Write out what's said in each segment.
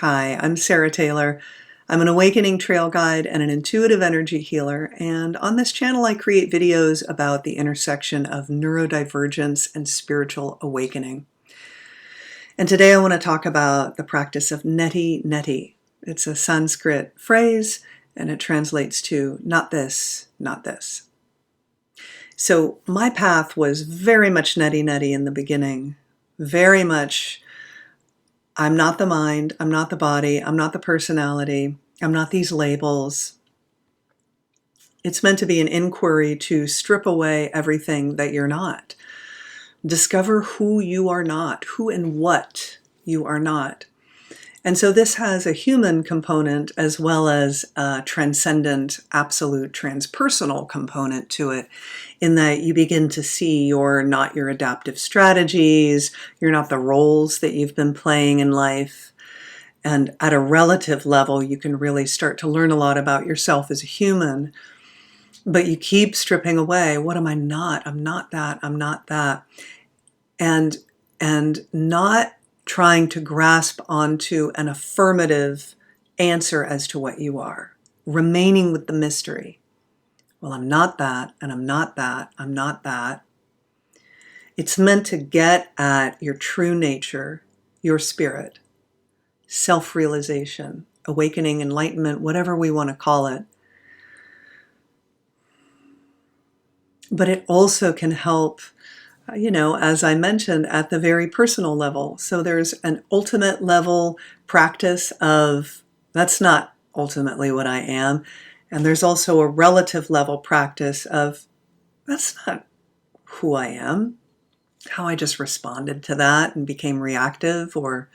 Hi, I'm Sarah Taylor. I'm an awakening trail guide and an intuitive energy healer, and on this channel I create videos about the intersection of neurodivergence and spiritual awakening. And today I want to talk about the practice of Neti Neti. It's a Sanskrit phrase and it translates to not this, not this. So my path was very much Neti Neti in the beginning, very much I'm not the mind, I'm not the body, I'm not the personality, I'm not these labels. It's meant to be an inquiry to strip away everything that you're not. Discover who you are not, who and what you are not. And so this has a human component as well as a transcendent, absolute, transpersonal component to it, in that you begin to see you're not your adaptive strategies, you're not the roles that you've been playing in life. And at a relative level, you can really start to learn a lot about yourself as a human. But you keep stripping away, what am I not? I'm not that, I'm not that. And not trying to grasp onto an affirmative answer as to what you are. Remaining with the mystery. Well, I'm not that, and I'm not that, I'm not that. It's meant to get at your true nature, your spirit, self-realization, awakening, enlightenment, whatever we want to call it. But it also can help, as I mentioned, at the very personal level. So there's an ultimate level practice of, that's not ultimately what I am. And there's also a relative level practice of, that's not who I am. How I just responded to that and became reactive, or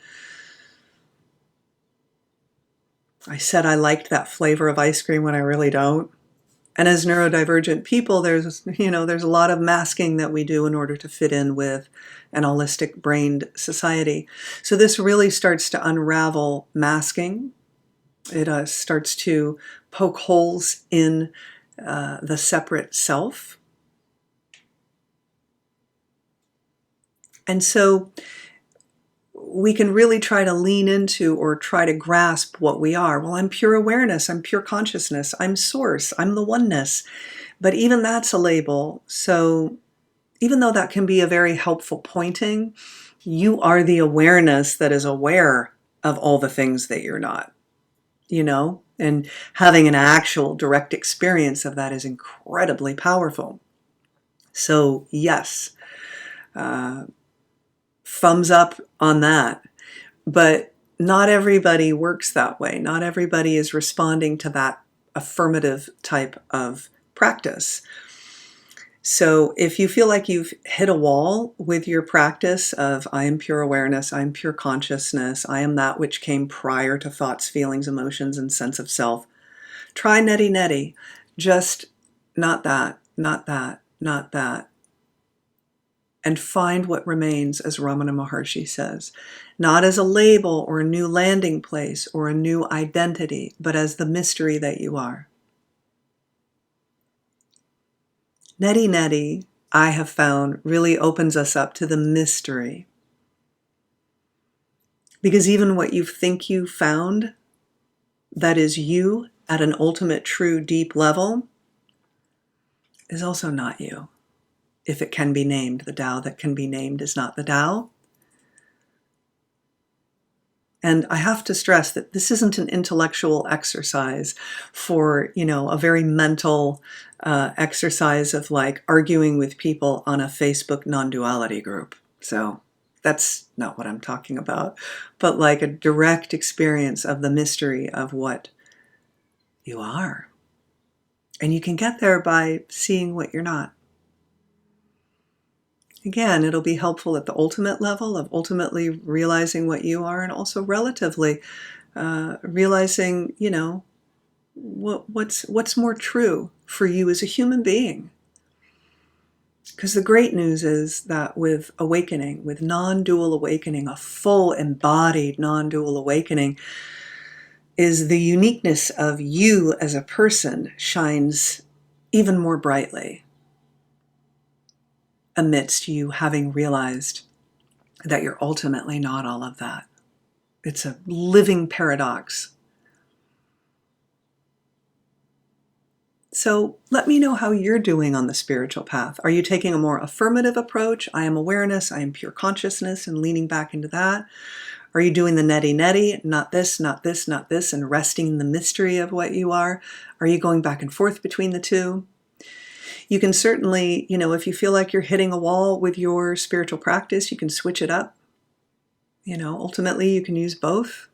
I said I liked that flavor of ice cream when I really don't. And as neurodivergent people, there's a lot of masking that we do in order to fit in with an holistic brained society. So this really starts to unravel masking. It starts to poke holes in the separate self. And so we can really try to lean into or try to grasp what we are. Well, I'm pure awareness, I'm pure consciousness, I'm source, I'm the oneness. But even that's a label. So even though that can be a very helpful pointing, you are the awareness that is aware of all the things that you're not, and having an actual direct experience of that is incredibly powerful. So yes, thumbs up on that. But not everybody works that way. Not everybody is responding to that affirmative type of practice. So if you feel like you've hit a wall with your practice of I am pure awareness, I am pure consciousness, I am that which came prior to thoughts, feelings, emotions, and sense of self, try Neti Neti. Just not that, not that, not that. And find what remains, as Ramana Maharshi says, not as a label or a new landing place or a new identity, but as the mystery that you are. Neti Neti, I have found, really opens us up to the mystery. Because even what you think you found, that is you at an ultimate, true, deep level, is also not you. If it can be named, the Tao that can be named is not the Tao. And I have to stress that this isn't an intellectual exercise for, a very mental exercise of like arguing with people on a Facebook non-duality group. So that's not what I'm talking about, but like a direct experience of the mystery of what you are. And you can get there by seeing what you're not. Again, it'll be helpful at the ultimate level of ultimately realizing what you are, and also relatively realizing, what's more true for you as a human being. Because the great news is that with awakening, with non-dual awakening, a full embodied non-dual awakening, is the uniqueness of you as a person shines even more brightly amidst you having realized that you're ultimately not all of that. It's a living paradox. So let me know how you're doing on the spiritual path. Are you taking a more affirmative approach? I am awareness, I am pure consciousness, and leaning back into that? Are you doing the neti neti, not this, not this, not this, and resting in the mystery of what you are? Are you going back and forth between the two? You can certainly, if you feel like you're hitting a wall with your spiritual practice, you can switch it up. Ultimately, you can use both.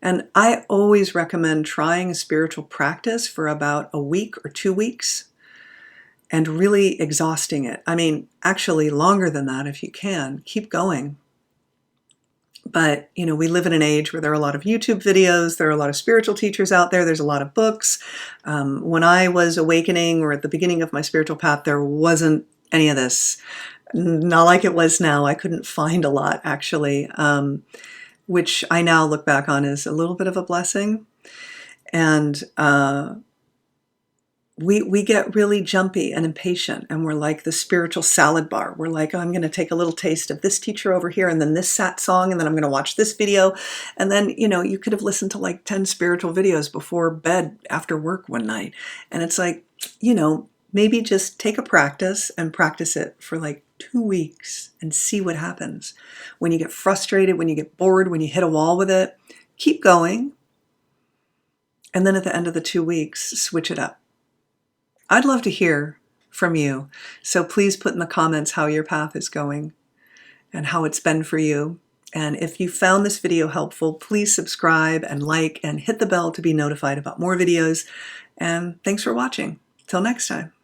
And I always recommend trying a spiritual practice for about a week or 2 weeks and really exhausting it. I mean, actually longer than that if you can. Keep going. But, we live in an age where there are a lot of YouTube videos, there are a lot of spiritual teachers out there, there's a lot of books. When I was awakening or at the beginning of my spiritual path, there wasn't any of this. Not like it was now. I couldn't find a lot, actually, which I now look back on as a little bit of a blessing. And we get really jumpy and impatient, and we're like the spiritual salad bar. We're like, oh, I'm going to take a little taste of this teacher over here, and then this sat song, and then I'm going to watch this video. And then, you could have listened to like 10 spiritual videos before bed after work one night. And it's like, maybe just take a practice and practice it for like 2 weeks and see what happens. When you get frustrated, when you get bored, when you hit a wall with it, keep going. And then at the end of the 2 weeks, switch it up. I'd love to hear from you. So please put in the comments how your path is going and how it's been for you. And if you found this video helpful, please subscribe and like and hit the bell to be notified about more videos. And thanks for watching. Till next time.